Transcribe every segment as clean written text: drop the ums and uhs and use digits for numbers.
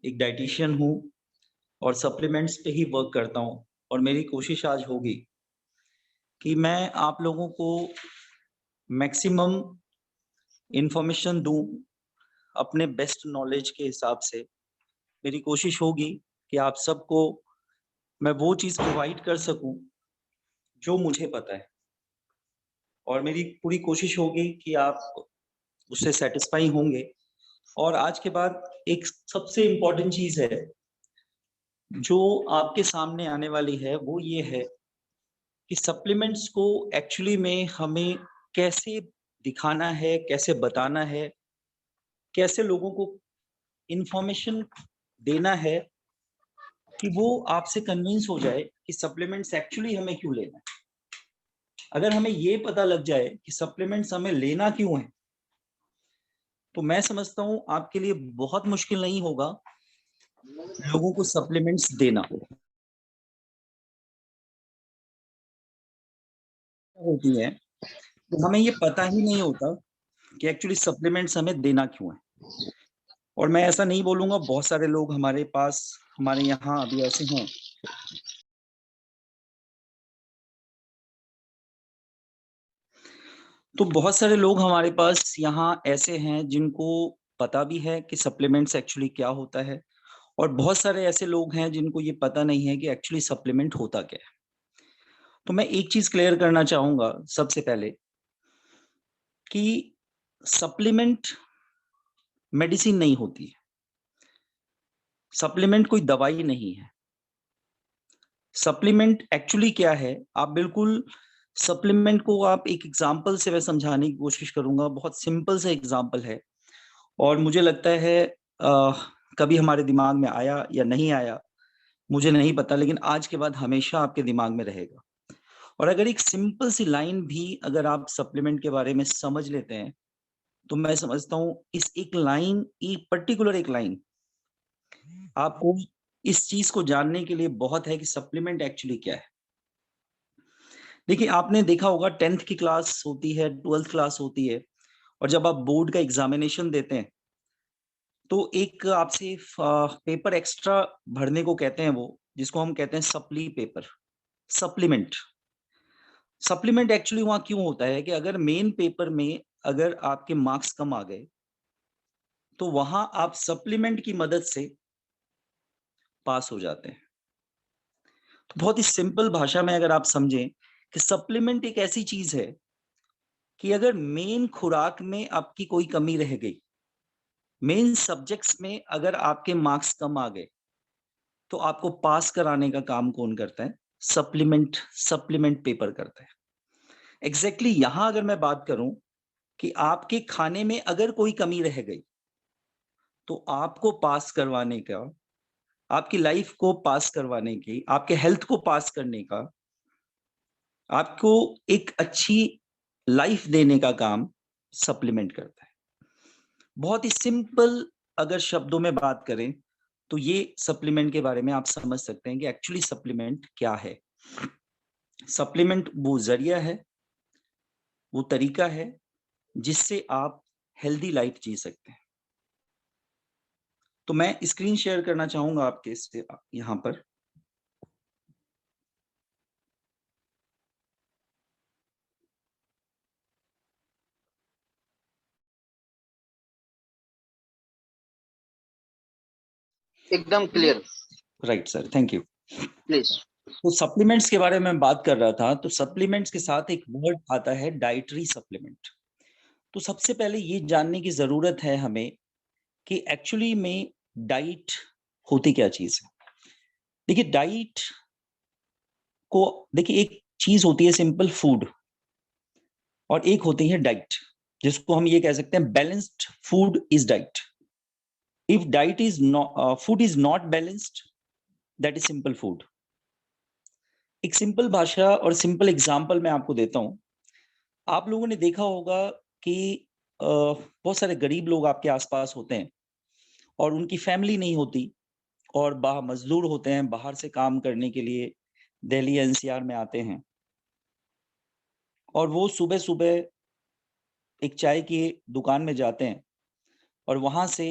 एक डाइटिशियन हूँ और सप्लीमेंट्स पे ही वर्क करता हूँ और मेरी कोशिश आज होगी कि मैं आप लोगों को मैक्सिमम इन्फॉर्मेशन दूँ अपने बेस्ट नॉलेज के हिसाब से। मेरी कोशिश होगी कि आप सबको मैं वो चीज़ प्रोवाइड कर सकूँ जो मुझे पता है और मेरी पूरी कोशिश होगी कि आप उससे सैटिस्फाई होंगे। और आज के बाद एक सबसे इम्पोर्टेंट चीज़ है जो आपके सामने आने वाली है वो ये है कि सप्लीमेंट्स को एक्चुअली में हमें कैसे दिखाना है, कैसे बताना है, कैसे लोगों को इन्फॉर्मेशन देना है कि वो आपसे कन्विंस हो जाए कि सप्लीमेंट्स एक्चुअली हमें क्यों लेना है। अगर हमें ये पता लग जाए कि सप्लीमेंट्स हमें लेना क्यों है, तो मैं समझता हूँ आपके लिए बहुत मुश्किल नहीं होगा लोगों को सप्लीमेंट्स देना। होती है तो हमें ये पता ही नहीं होता कि एक्चुअली सप्लीमेंट्स हमें देना क्यों है। और मैं ऐसा नहीं बोलूँगा, बहुत सारे लोग हमारे पास हमारे यहाँ अभी ऐसे हैं तो बहुत सारे लोग हमारे पास यहाँ ऐसे हैं जिनको पता भी है कि सप्लीमेंट्स एक्चुअली क्या होता है और बहुत सारे ऐसे लोग हैं जिनको ये पता नहीं है कि एक्चुअली सप्लीमेंट होता क्या है। तो मैं एक चीज़ क्लियर करना चाहूँगा सबसे पहले कि सप्लीमेंट मेडिसिन नहीं होती है। सप्लीमेंट कोई दवाई नहीं है। सप्लीमेंट एक्चुअली क्या है, आप बिल्कुल सप्लीमेंट को आप एक एग्ज़ाम्पल से मैं समझाने की कोशिश करूँगा, बहुत सिंपल सा एग्ज़ाम्पल है और मुझे लगता है कभी हमारे दिमाग में आया या नहीं आया, मुझे नहीं पता, लेकिन आज के बाद हमेशा आपके दिमाग में रहेगा। और अगर एक सिंपल सी लाइन भी अगर आप सप्लीमेंट के बारे में समझ लेते हैं, तो मैं समझता हूँ इस एक लाइन, एक पर्टिकुलर एक लाइन आपको इस चीज़ को जानने के लिए बहुत है कि सप्लीमेंट एक्चुअली क्या है। देखिए, आपने देखा होगा 10th की क्लास होती है, 12th क्लास होती है और जब आप बोर्ड का एग्ज़ामिनेशन देते हैं, तो एक आपसे पेपर एक्स्ट्रा भरने को कहते हैं वो, जिसको हम कहते हैं supply paper, supplement. Supplement actually वहाँ क्यों होता है कि अगर मेन पेपर में अगर आपके मार्क्स कम आ गए, तो वहाँ आप सप्लीमेंट की मदद से पास हो जाते हैं। तो बहुत ही सिंपल भाषा में अगर आप समझें कि सप्लीमेंट एक ऐसी चीज़ है कि अगर मेन खुराक में आपकी कोई कमी रह गई, मेन सब्जेक्ट्स में अगर आपके मार्क्स कम आ गए, तो आपको पास कराने का काम कौन करता है? सप्लीमेंट सप्लीमेंट पेपर करता है। एग्ज़ैक्टली यहाँ अगर मैं बात करूँ कि आपके खाने में अगर कोई कमी रह गई, तो आपको पास करवाने का, आपकी लाइफ़ को पास करवाने की, आपके हेल्थ को पास करने का, आपको एक अच्छी लाइफ़ देने का काम सप्लीमेंट करता है। बहुत ही सिंपल अगर शब्दों में बात करें, तो ये सप्लीमेंट के बारे में आप समझ सकते हैं कि एक्चुअली सप्लीमेंट क्या है। सप्लीमेंट वो ज़रिया है, वो तरीका है, जिससे आप हेल्दी लाइफ़ जी सकते हैं। तो मैं स्क्रीन शेयर करना चाहूँगा आपके इससे यहाँ पर। एकदम clear. Right sir, thank you. Please. तो सप्लीमेंट्स के बारे में मैं बात कर रहा था, तो सप्लीमेंट्स के साथ एक वर्ड आता है डाइटरी सप्लीमेंट। तो सबसे पहले ये जानने की ज़रूरत है हमें कि एक्चुअली में डाइट होती क्या चीज़ है? देखिए डाइट को देखिए एक चीज़ होती है सिंपल फूड और एक होती है डाइट, जिसको हम ये कह सकते हैं balanced food is diet. If diet is food is not balanced, that is simple food. एक सिंपल भाषा और सिंपल एग्ज़ाम्पल मैं आपको देता हूँ। आप लोगों ने देखा होगा कि बहुत सारे गरीब लोग आपके आस-पास होते हैं और उनकी फैमिली नहीं होती और मज़दूर होते हैं, बाहर से काम करने के लिए दिल्ली एनसीआर में आते हैं और वो सुबह-सुबह एक चाय की दुकान में जाते हैं और वहाँ से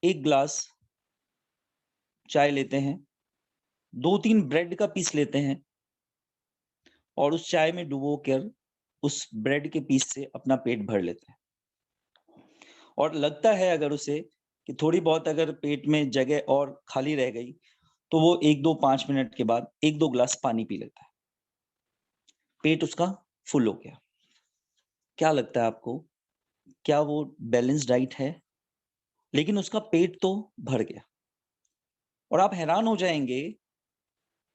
1 ग्लास चाय लेते हैं, 2-3 ब्रेड का पीस लेते हैं और उस चाय में डुबो कर उस ब्रेड के पीस से अपना पेट भर लेते हैं। और लगता है अगर उसे कि थोड़ी बहुत अगर पेट में जगह और खाली रह गई, तो वो 1-2 5 मिनट के बाद 1-2 ग्लास पानी पी लेता है। पेट उसका फुल हो गया। क्या लगता है आपको? क्या वो बैलेंस डाइट है? लेकिन उसका पेट तो भर गया। और आप हैरान हो जाएँगे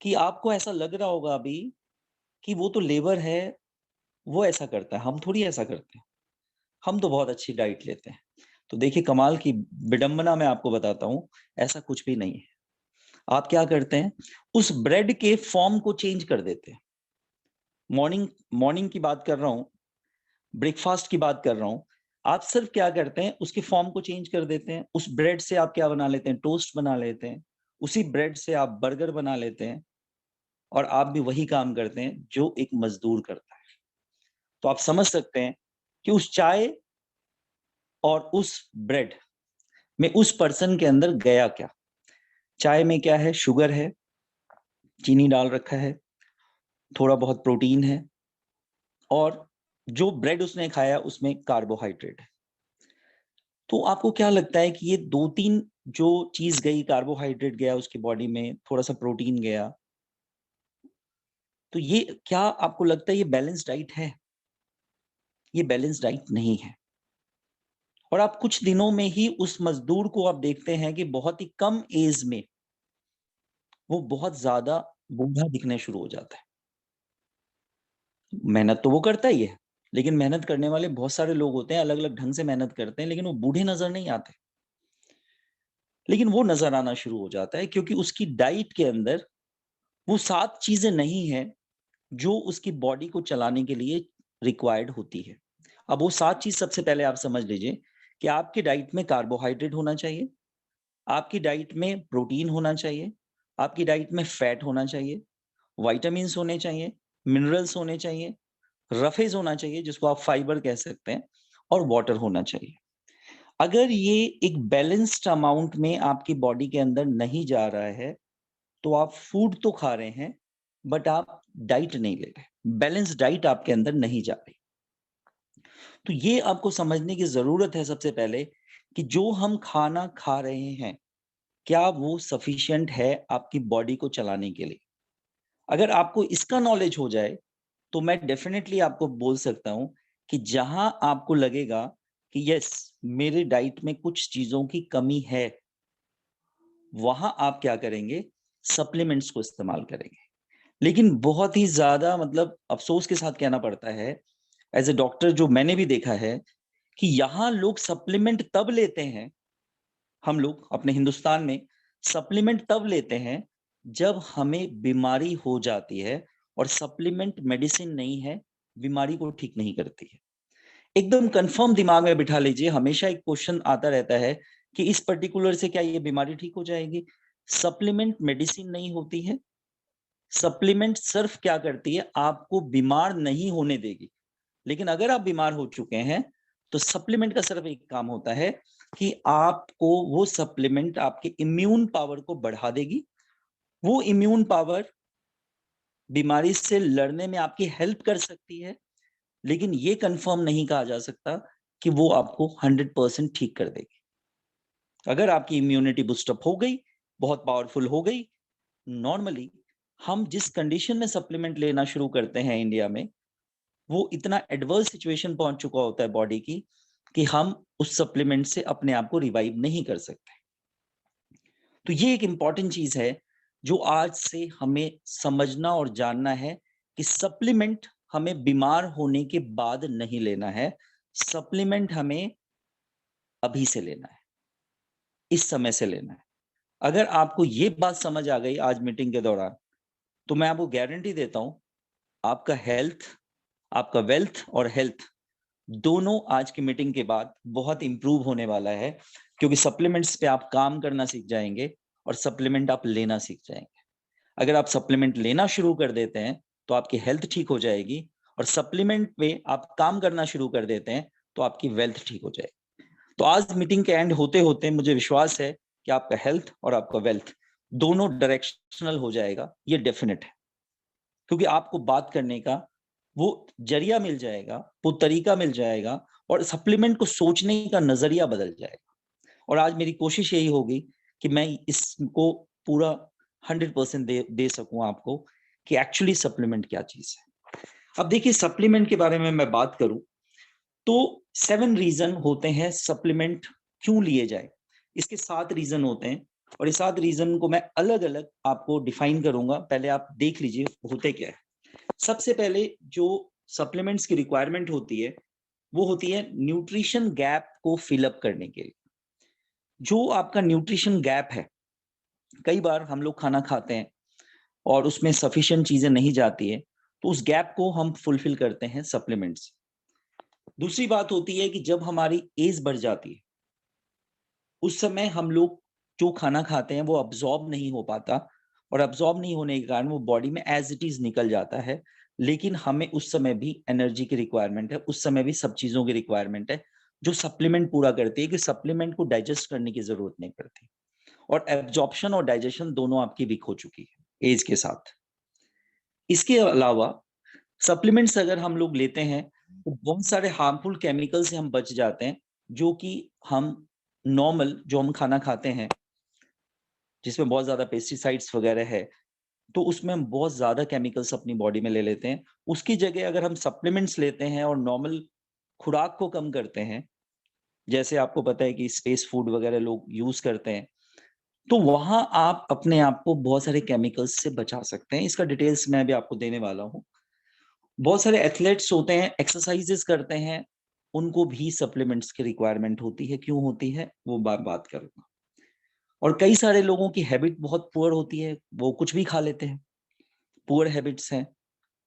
कि आपको ऐसा लग रहा होगा अभी कि वो तो लेबर है, वो ऐसा करता है, हम थोड़ी ऐसा करते हैं। हम तो बहुत अच्छी डाइट लेते हैं। तो देखिए कमाल की विडंबना मैं आपको बताता हूँ, ऐसा कुछ भी नहीं है। आप क्या करते हैं, उस ब्रेड के फॉर्म को चेंज कर देते हैं। मॉर्निंग मॉर्निंग की बात कर रहा हूँ, ब्रेकफास्ट की बात कर रहा हूँ। आप सिर्फ क्या करते हैं, उसके फॉर्म को चेंज कर देते हैं। उस ब्रेड से आप क्या बना लेते हैं, टोस्ट बना लेते हैं। उसी ब्रेड से आप बर्गर बना लेते हैं और आप भी वही काम करते हैं जो एक मज़दूर करता है। तो आप समझ सकते हैं कि उस चाय और उस ब्रेड में उस पर्सन के अंदर गया क्या? चाय में क्या है, शुगर है, चीनी डाल रखा है, थोड़ा बहुत प्रोटीन है और जो ब्रेड उसने खाया उसमें कार्बोहाइड्रेट है। तो आपको क्या लगता है कि ये 2-3 जो चीज़ गई, कार्बोहाइड्रेट गया उसकी बॉडी में, थोड़ा-सा प्रोटीन गया, तो ये क्या आपको लगता है ये बैलेंस डाइट है? ये बैलेंस डाइट नहीं है। और आप कुछ दिनों में ही उस मज़दूर को आप देखते हैं कि बहुत ही कम ऐज में वो बहुत ज़्यादा बूढ़ा दिखने शुरू हो जाता है। मेहनत तो वो करता ही है, लेकिन मेहनत करने वाले बहुत सारे लोग होते हैं, अलग-अलग ढंग से मेहनत करते हैं, लेकिन वो बूढ़े नज़र नहीं आते। लेकिन वो नज़र आना शुरू हो जाता है क्योंकि उसकी डाइट के अंदर वो 7 चीज़ें नहीं हैं, जो उसकी बॉडी को चलाने के लिए रिक्वायर्ड होती है। अब वो 7 चीज़ सबसे पहले आप समझ लीजिए कि आपकी डाइट में कार्बोहाइड्रेट होना चाहिए, आपकी डाइट में प्रोटीन होना चाहिए, आपकी डाइट में फैट होना चाहिए, विटामिन्स होने चाहिए, मिनरल्स होने चाहिए, रफेज होना चाहिए जिसको आप फाइबर कह सकते हैं और वाटर होना चाहिए। अगर ये एक बैलेंस्ड अमाउंट में आपकी बॉडी के अंदर नहीं जा रहा है, तो आप फूड तो खा रहे हैं, बट आप डाइट नहीं ले रहे। बैलेंस डाइट आपके अंदर नहीं जा रही। तो ये आपको समझने की ज़रूरत है सबसे पहले कि जो हम खाना खा रहे हैं, क्या वो सफिशिएंट है आपकी बॉडी को चलाने के लिए? अगर आपको इसका नॉलेज हो जाए, तो मैं डेफ़िनेटली आपको बोल सकता हूँ कि जहाँ आपको लगेगा कि यस, मेरे डाइट में कुछ चीज़ों की कमी है, वहाँ आप क्या करेंगे, सप्लीमेंट्स को इस्तेमाल करेंगे। लेकिन बहुत ही ज़्यादा मतलब अफ़सोस के साथ कहना पड़ता है, एज़ अ डॉक्टर जो मैंने भी देखा है कि यहाँ लोग सप्लीमेंट तब लेते हैं, हम लोग अपने हिंदुस्तान में सप्लीमेंट तब लेते हैं, जब हमें बीमारी हो जाती है और सप्लीमेंट मेडिसिन नहीं है, बीमारी को ठीक नहीं करती है। एकदम कन्फर्म दिमाग में बिठा लीजिए, हमेशा एक क्वेश्चन आता रहता है कि इस पर्टिकुलर से क्या ये बीमारी ठीक हो जाएगी? सप्लीमेंट मेडिसिन नहीं होती है। सप्लीमेंट सिर्फ क्या करती है, आपको बीमार नहीं होने देगी। लेकिन अगर आप बीमार हो चुके हैं, तो सप्लीमेंट का सिर्फ एक काम होता है कि आपको वो सप्लीमेंट आपके इम्यून पावर को बढ़ा देगी। वो इम्यून पावर बीमारी से लड़ने में आपकी हेल्प कर सकती है, लेकिन ये कन्फर्म नहीं कहा जा सकता कि वो आपको 100% ठीक कर देगी। अगर आपकी इम्यूनिटी बूस्ट अप हो गई, बहुत पावरफुल हो गई, नॉर्मली हम जिस कंडीशन में सप्लीमेंट लेना शुरू करते हैं इंडिया में, वो इतना एडवर्स सिचुएशन पहुंच चुका होता है बॉडी की कि हम उस सप्लीमेंट से अपने आप को रिवाइव नहीं कर सकते। तो ये एक इम्पॉर्टेंट चीज है जो आज से हमें समझना और जानना है कि सप्लीमेंट हमें बीमार होने के बाद नहीं लेना है, सप्लीमेंट हमें अभी से लेना है, इस समय से लेना है। अगर आपको ये बात समझ आ गई आज मीटिंग के दौरान, तो मैं आपको गारंटी देता हूं, आपका हेल्थ, आपका वेल्थ और हेल्थ दोनों आज की मीटिंग के बाद बहुत इंप्रूव होने वाला है, क्योंकि सप्लीमेंट्स पे आप काम करना सीख जाएंगे और सप्लीमेंट आप लेना सीख जाएंगे। अगर आप सप्लीमेंट लेना शुरू कर देते हैं, तो आपकी हेल्थ ठीक हो जाएगी और सप्लीमेंट पे आप काम करना शुरू कर देते हैं, तो आपकी वेल्थ ठीक हो जाएगी। तो आज मीटिंग के एंड होते-होते मुझे विश्वास है कि आपका हेल्थ और आपका वेल्थ दोनों डायरेक्शनल हो जाएगा, ये डेफिनेट है, क्योंकि आपको बात करने का वो जरिया मिल जाएगा, वो तरीका मिल जाएगा, और सप्लीमेंट को सोचने का नजरिया बदल जाएगा। और आज मेरी कोशिश यही होगी कि मैं इसको पूरा 100% दे सकूं आपको कि एक्चुअली सप्लीमेंट क्या चीज है। अब देखिए, सप्लीमेंट के बारे में मैं बात करूं तो 7 रीजन होते हैं सप्लीमेंट क्यों लिए जाए। इसके 7 रीजन होते हैं, और ये 7 रीजन को मैं अलग अलग आपको डिफाइन करूंगा। पहले आप देख लीजिए होते क्या है। सबसे पहले जो सप्लीमेंट्स की रिक्वायरमेंट होती है वो होती है न्यूट्रिशन गैप को फिलअप करने के लिए। जो आपका न्यूट्रिशन गैप है, कई बार हम लोग खाना खाते हैं और उसमें सफिशिएंट चीजें नहीं जाती है, तो उस गैप को हम फुलफिल करते हैं सप्लीमेंट्स। दूसरी बात होती है कि जब हमारी एज बढ़ जाती है, उस समय हम लोग जो खाना खाते हैं वो अब्सॉर्ब नहीं हो पाता, और अब्सॉर्ब नहीं होने के कारण वो बॉडी में एज इट इज निकल जाता है। लेकिन हमें उस समय भी एनर्जी की रिक्वायरमेंट है, उस समय भी सब चीजों की रिक्वायरमेंट है जो सप्लीमेंट पूरा करती है, कि सप्लीमेंट को डाइजेस्ट करने की जरूरत नहीं पड़ती, और एब्जॉर्प्शन और डाइजेशन दोनों आपकी वीक हो चुकी है एज के साथ। इसके अलावा सप्लीमेंट्स अगर हम लोग लेते हैं तो बहुत सारे हार्मफुल केमिकल से हम बच जाते हैं, जो कि हम नॉर्मल जो हम खाना खाते हैं जिसमें बहुत ज्यादा पेस्टिसाइड्स वगैरह है, तो उसमें हम बहुत ज्यादा केमिकल्स अपनी बॉडी में ले लेते हैं। उसकी जगह अगर हम सप्लीमेंट्स लेते हैं और नॉर्मल खुराक को कम करते हैं, जैसे आपको पता है कि स्पेस फूड वगैरह लोग यूज करते हैं, तो वहां आप अपने आप को बहुत सारे केमिकल्स से बचा सकते हैं। इसका डिटेल्स मैं भी आपको देने वाला हूँ। बहुत सारे एथलेट्स होते हैं, एक्सरसाइजेस करते हैं, उनको भी सप्लीमेंट्स की रिक्वायरमेंट होती है। क्यों होती है वो बात करूंगा। और कई सारे लोगों की हैबिट बहुत पुअर होती है, वो कुछ भी खा लेते हैं। पुअर हैबिट्स हैं,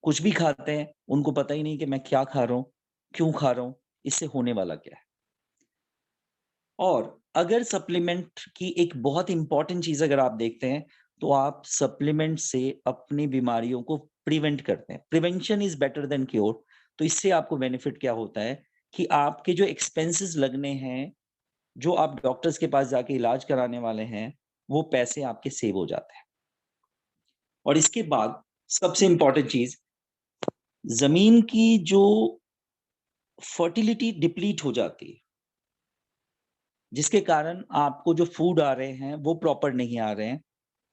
कुछ भी खाते हैं, उनको पता ही नहीं कि मैं क्या खा रहा हूँ, क्यों खा रहा हूँ, इससे होने वाला क्या है। और अगर सप्लीमेंट की एक बहुत इंपॉर्टेंट चीज अगर आप देखते हैं, तो आप सप्लीमेंट से अपनी बीमारियों को प्रिवेंट करते हैं। Prevention is better than cure. तो इससे आपको बेनिफिट क्या होता है कि आपके जो एक्सपेंसेस लगने हैं, जो आप डॉक्टर्स के पास जाके इलाज कराने वाले हैं, वो पैसे आपके सेव हो जाते हैं। और इसके बाद सबसे इंपॉर्टेंट चीज, जमीन की जो फर्टिलिटी डिप्लीट हो जाती है, जिसके कारण आपको जो फूड आ रहे हैं वो प्रॉपर नहीं आ रहे हैं,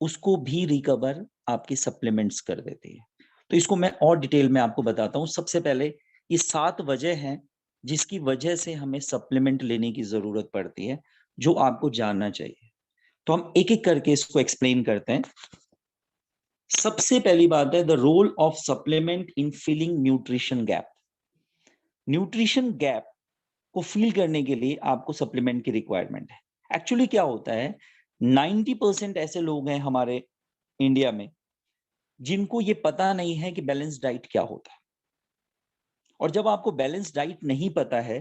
उसको भी रिकवर आपकी सप्लीमेंट्स कर देती है। तो इसको मैं और डिटेल में आपको बताता हूँ। सबसे पहले ये 7 वजह हैं जिसकी वजह से हमें सप्लीमेंट लेने की जरूरत पड़ती है, जो आपको जानना चाहिए। तो हम एक एक करके इसको एक्सप्लेन करते हैं। सबसे पहली बात है the role of supplement in filling nutrition gap. Nutrition gap को फील करने के लिए आपको सप्लीमेंट की रिक्वायरमेंट है। एक्चुअली क्या होता है, 90% ऐसे लोग हैं हमारे इंडिया में जिनको ये पता नहीं है कि बैलेंस डाइट क्या होता है। और जब आपको बैलेंस डाइट नहीं पता है,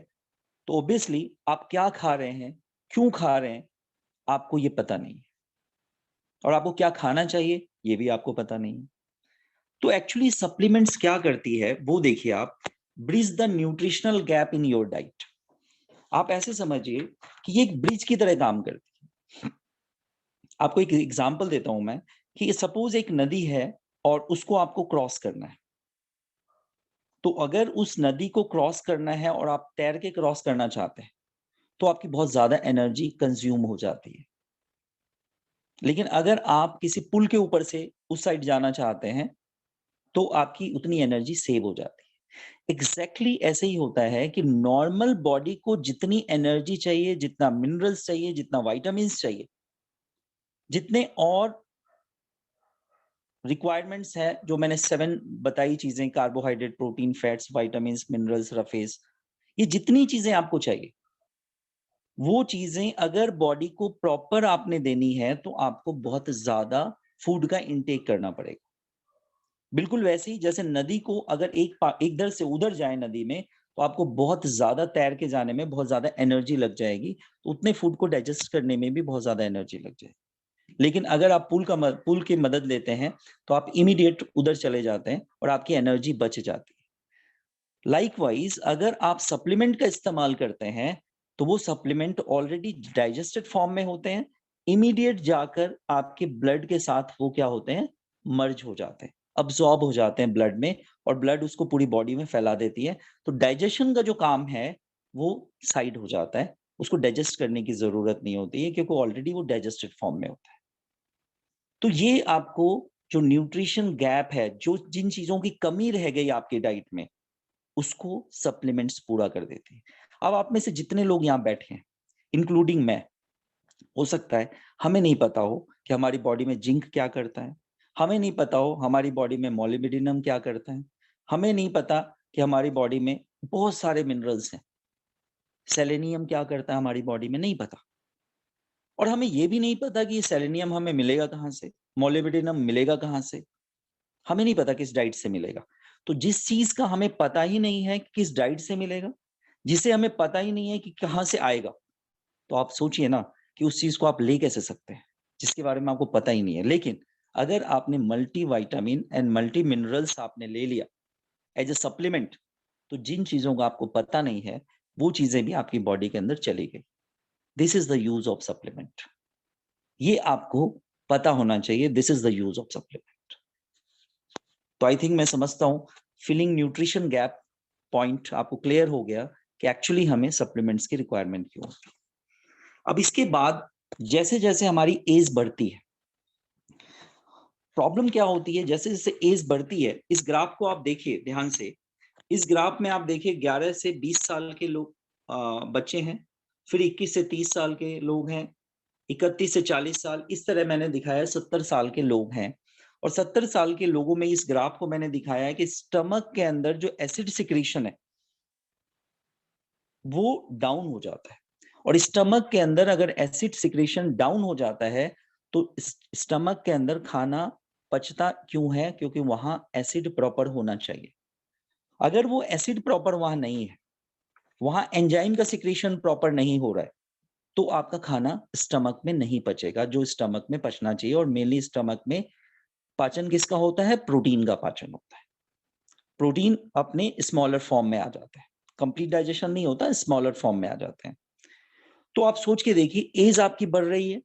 तो ऑब्वियसली आप क्या खा रहे हैं, क्यों खा रहे हैं, आपको ये पता नहीं है। और आपको क्या खाना चाहिए, ये भी आपको पता नहीं है। तो एक्चुअली सप्लीमेंट्स क्या करती है वो देखिए आप, bridge the nutritional gap in your diet. आप ऐसे समझिए कि ये एक ब्रिज की तरह काम करती है। आपको एक एग्जांपल देता हूं मैं, कि सपोज एक नदी है और उसको आपको क्रॉस करना है। तो अगर उस नदी को क्रॉस करना है और आप तैर के क्रॉस करना चाहते हैं, तो आपकी बहुत ज्यादा एनर्जी कंज्यूम हो जाती है। लेकिन अगर आप किसी पुल के ऊपर से उस साइड जाना चाहते हैं, तो आपकी उतनी एनर्जी सेव हो जाती है। एग्जैक्टली ऐसे ही होता है कि नॉर्मल बॉडी को जितनी एनर्जी चाहिए, जितना मिनरल्स चाहिए, जितना वाइटामिन चाहिए, जितने और रिक्वायरमेंट्स है जो मैंने 7 बताई चीजें, carbohydrate, protein, fats, vitamin, minerals, roughage, ये जितनी चीजें आपको चाहिए, वो चीजें अगर बॉडी को प्रॉपर आपने देनी है, तो आपको बहुत ज्यादा फूड का इंटेक करना पड़ेगा। बिल्कुल वैसे ही जैसे नदी को अगर एक दर से उधर जाए नदी में, तो आपको बहुत ज्यादा तैर के जाने में बहुत ज्यादा एनर्जी लग जाएगी, तो उतने फूड को डाइजेस्ट करने में भी बहुत ज्यादा एनर्जी लग जाएगी। लेकिन अगर आप पुल की मदद लेते हैं, तो आप इमीडिएट उधर चले जाते हैं और आपकी एनर्जी बच जाती है। लाइकवाइज अगर आप सप्लीमेंट का इस्तेमाल करते हैं, तो वो सप्लीमेंट ऑलरेडी डाइजेस्टेड फॉर्म में होते हैं, इमीडिएट जाकर आपके ब्लड के साथ वो क्या होते हैं, मर्ज हो जाते हैं, अब्सॉर्ब हो जाते हैं ब्लड में, और ब्लड उसको पूरी बॉडी में फैला देती है। तो डाइजेशन का जो काम है वो साइड हो जाता है, उसको डाइजेस्ट करने की जरूरत नहीं होती है, क्योंकि ऑलरेडी वो डाइजेस्टेड फॉर्म में होता है। तो ये आपको जो न्यूट्रिशन गैप है, जो जिन चीजों की कमी रह गई आपकी डाइट में, उसको सप्लीमेंट्स पूरा कर देते हैं। अब आप में से जितने लोग यहाँ बैठे हैं, इंक्लूडिंग मैं, हो सकता है हमें नहीं पता हो कि हमारी बॉडी में जिंक क्या करता है, हमें नहीं पता हो हमारी बॉडी में मोलिब्डेनम क्या करता है, हमें नहीं पता कि हमारी बॉडी में बहुत सारे मिनरल्स हैं, सेलेनियम क्या करता है हमारी बॉडी में, नहीं पता। और हमें ये भी नहीं पता कि ये सेलेनियम हमें मिलेगा कहाँ से, मोलिब्डेनम मिलेगा कहाँ से, हमें नहीं पता किस डाइट से मिलेगा। तो जिस चीज का हमें पता ही नहीं है कि किस डाइट से मिलेगा, जिसे हमें पता ही नहीं है कि कहाँ से आएगा, तो आप सोचिए ना कि उस चीज को आप ले कैसे सकते हैं जिसके बारे में आपको पता ही नहीं है। लेकिन अगर आपने multi vitamin and multi minerals आपने ले लिया एज ए सप्लीमेंट, तो जिन चीजों का आपको पता नहीं है वो चीजें भी आपकी बॉडी के अंदर चली गई। This is the use of supplement, ये आपको पता होना चाहिए, this is the use of supplement. तो आई थिंक मैं समझता हूँ फिलिंग न्यूट्रिशन गैप पॉइंट आपको क्लियर हो गया कि एक्चुअली हमें सप्लीमेंट्स की रिक्वायरमेंट क्यों होती है। अब इसके बाद जैसे जैसे हमारी एज बढ़ती है, प्रॉब्लम क्या होती है, जैसे जैसे एज बढ़ती है, इस ग्राफ को आप देखिए ध्यान से, इस ग्राफ में आप देखिए 11 से 20 साल के लोग बच्चे हैं, फिर 21 से 30 साल के लोग हैं, 31 से 40 साल, इस तरह मैंने दिखाया 70 साल के लोग हैं। और 70 साल के लोगों में इस ग्राफ को मैंने दिखाया है कि स्टमक के अंदर जो एसिड सिक्रीशन है वो डाउन हो जाता है। और स्टमक के अंदर अगर एसिड सिक्रीशन डाउन हो जाता है तो स्टमक के अंदर खाना पचता क्यों है, क्योंकि वहां एसिड प्रॉपर होना चाहिए। अगर वो एसिड प्रॉपर वहां नहीं है, वहां एंजाइम का सिक्रीशन प्रॉपर नहीं हो रहा है, तो आपका खाना स्टमक में नहीं पचेगा जो स्टमक में पचना चाहिए। और मेनली स्टमक में पाचन किसका होता है, प्रोटीन का पाचन होता है। प्रोटीन अपने स्मॉलर फॉर्म में आ जाता है, कंप्लीट डाइजेशन नहीं होता, स्मॉलर फॉर्म में आ जाते हैं। तो आप सोच के देखिए, एज आपकी बढ़ रही है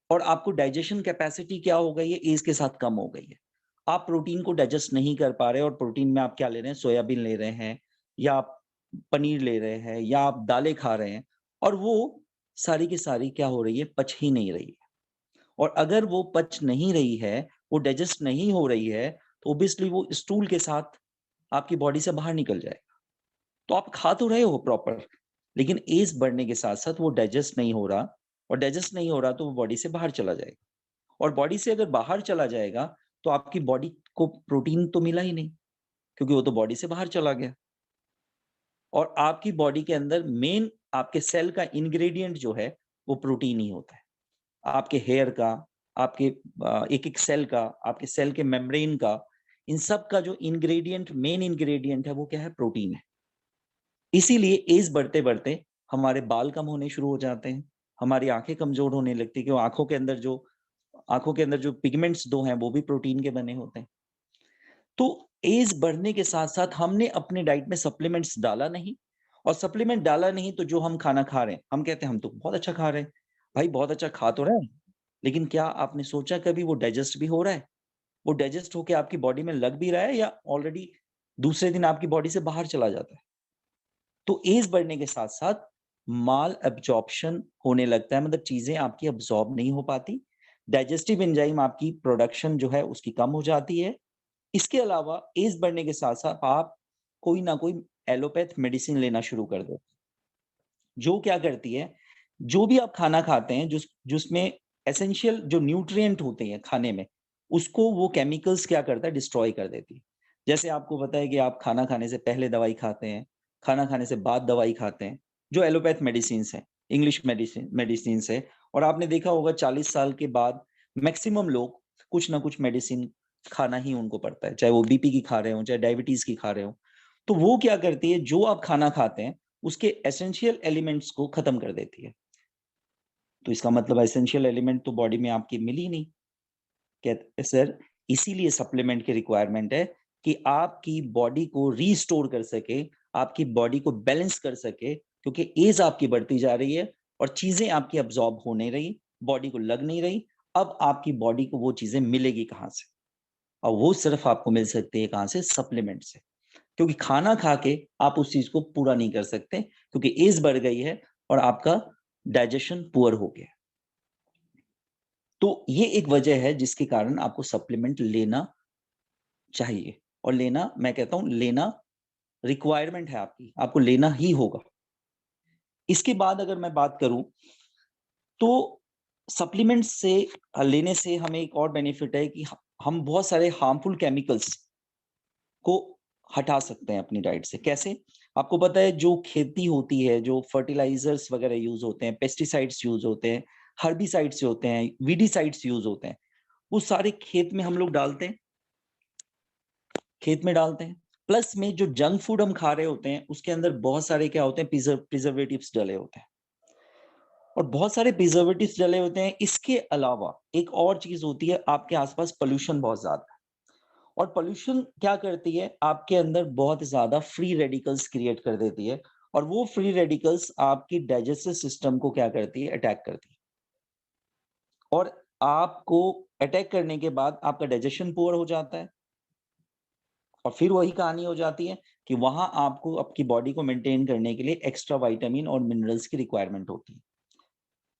और आपको डाइजेशन कैपेसिटी क्या हो गई है, एज के साथ कम हो गई है। आप प्रोटीन को डाइजेस्ट नहीं कर पा रहे, और प्रोटीन में आप क्या ले रहे हैं, सोयाबीन ले रहे हैं, या आप पनीर ले रहे हैं, या आप दालें खा रहे हैं, और वो सारी की सारी क्या हो रही है, पच ही नहीं रही है। और अगर वो पच नहीं रही है, वो डाइजेस्ट नहीं हो रही है, तो ओब्वियसली वो स्टूल के साथ आपकी बॉडी से बाहर निकल जाएगा। तो आप खा तो रहे हो प्रॉपर, लेकिन एज बढ़ने के साथ साथ वो डाइजेस्ट नहीं हो रहा, और डाइजेस्ट नहीं हो रहा तो वो बॉडी से बाहर चला जाएगा। और बॉडी से अगर बाहर चला जाएगा तो आपकी बॉडी को प्रोटीन तो मिला ही नहीं, क्योंकि वो तो बॉडी से बाहर चला गया। और आपकी बॉडी के अंदर मेन आपके सेल का इंग्रेडिएंट जो है वो प्रोटीन ही होता है। आपके हेयर का, आपके एक एक सेल का, आपके सेल के मेम्ब्रेन का, इन सब का जो इंग्रेडिएंट, मेन इंग्रेडिएंट है, वो क्या है, प्रोटीन है। इसीलिए एज बढ़ते बढ़ते हमारे बाल कम होने शुरू हो जाते हैं, हमारी आंखें कमजोर होने लगती है, क्योंकि आंखों के अंदर जो पिगमेंट्स दो हैं वो भी प्रोटीन के बने होते हैं। तो एज बढ़ने के साथ साथ हमने अपने डाइट में सप्लीमेंट्स डाला नहीं, और सप्लीमेंट डाला नहीं तो जो हम खाना खा रहे हैं, हम कहते हैं हम तो बहुत अच्छा खा रहे हैं। भाई बहुत अच्छा खा तो रहे हैं, लेकिन क्या आपने सोचा कभी वो डाइजेस्ट भी हो रहा है, वो डाइजेस्ट होके आपकी बॉडी में लग भी रहा है, या ऑलरेडी दूसरे दिन आपकी बॉडी से बाहर चला जाता है। तो एज बढ़ने के साथ साथ माल एब्जॉर्प्शन होने लगता है, मतलब चीजें आपकी अब्जॉर्ब नहीं हो पाती, डाइजेस्टिव एंजाइम आपकी प्रोडक्शन जो है उसकी कम हो जाती है। इसके अलावा एज बढ़ने के साथ साथ आप कोई ना कोई एलोपैथ मेडिसिन लेना शुरू कर दो, जो क्या करती है, जो भी आप खाना खाते हैं, जिसमें एसेंशियल जो न्यूट्रिएंट होते हैं खाने में, उसको वो केमिकल्स क्या करता है, डिस्ट्रॉय कर देती है। जैसे आपको पता है कि आप खाना खाने से पहले दवाई खाते हैं, खाना खाने से बाद दवाई खाते हैं, जो एलोपैथ मेडिसिन है, इंग्लिश मेडिसिन है। और आपने देखा होगा 40 साल के बाद मैक्सिमम लोग कुछ ना कुछ मेडिसिन खाना ही उनको पड़ता है, चाहे वो बीपी की खा रहे हो, चाहे डायबिटीज की खा रहे हो। तो वो क्या करती है, जो आप खाना खाते हैं उसके एसेंशियल एलिमेंट्स को खत्म कर देती है। तो इसका मतलब एसेंशियल एलिमेंट तो बॉडी में आपकी मिल ही नहीं। कहते सर, इसीलिए सप्लीमेंट की रिक्वायरमेंट है कि आपकी बॉडी को रीस्टोर कर सके, आपकी बॉडी को बैलेंस कर सके, क्योंकि एज आपकी बढ़ती जा रही है और चीजें आपकी अब्सॉर्ब हो नहीं रही, बॉडी को लग नहीं रही, अब आपकी बॉडी को वो चीजें मिलेगी कहाँ से? और वो सिर्फ आपको मिल सकती है कहाँ से? सप्लीमेंट से। क्योंकि खाना खा के आप उस चीज को पूरा नहीं कर सकते, क्योंकि एज बढ़ गई है और आपका डाइजेशन पुअर हो गया। तो ये एक वजह है जिसके कारण आपको सप्लीमेंट लेना चाहिए, और लेना, मैं कहता हूं लेना रिक्वायरमेंट है आपकी, आपको लेना ही होगा। इसके बाद अगर मैं बात करूं तो सप्लीमेंट्स से लेने से हमें एक और बेनिफिट है कि हम बहुत सारे हार्मफुल केमिकल्स को हटा सकते हैं अपनी डाइट से। कैसे? आपको पता है जो खेती होती है, जो फर्टिलाइजर्स वगैरह यूज होते हैं, पेस्टिसाइड्स यूज होते हैं, हर्बिसाइड्स होते हैं, वीडीसाइड्स यूज होते हैं, वो सारे खेत में हम लोग डालते हैं, खेत में डालते हैं। प्लस में जो जंक फूड हम खा रहे होते हैं उसके अंदर बहुत सारे क्या होते हैं? प्रिजर्वेटिव्स डले होते हैं, और बहुत सारे प्रिजर्वेटिव्स डले होते हैं। इसके अलावा एक और चीज होती है, आपके आसपास पोल्यूशन बहुत ज्यादा है, और पोल्यूशन क्या करती है? आपके अंदर बहुत ज्यादा फ्री रेडिकल्स क्रिएट कर देती है, और वो फ्री रेडिकल्स आपकी डाइजेस्टिव सिस्टम को क्या करती है? अटैक करती है। और आपको अटैक करने के बाद आपका डाइजेशन पुअर हो जाता है, और फिर वही कहानी हो जाती है कि वहां आपको आपकी बॉडी को मेंटेन करने के लिए एक्स्ट्रा विटामिन और मिनरल्स की रिक्वायरमेंट होती है।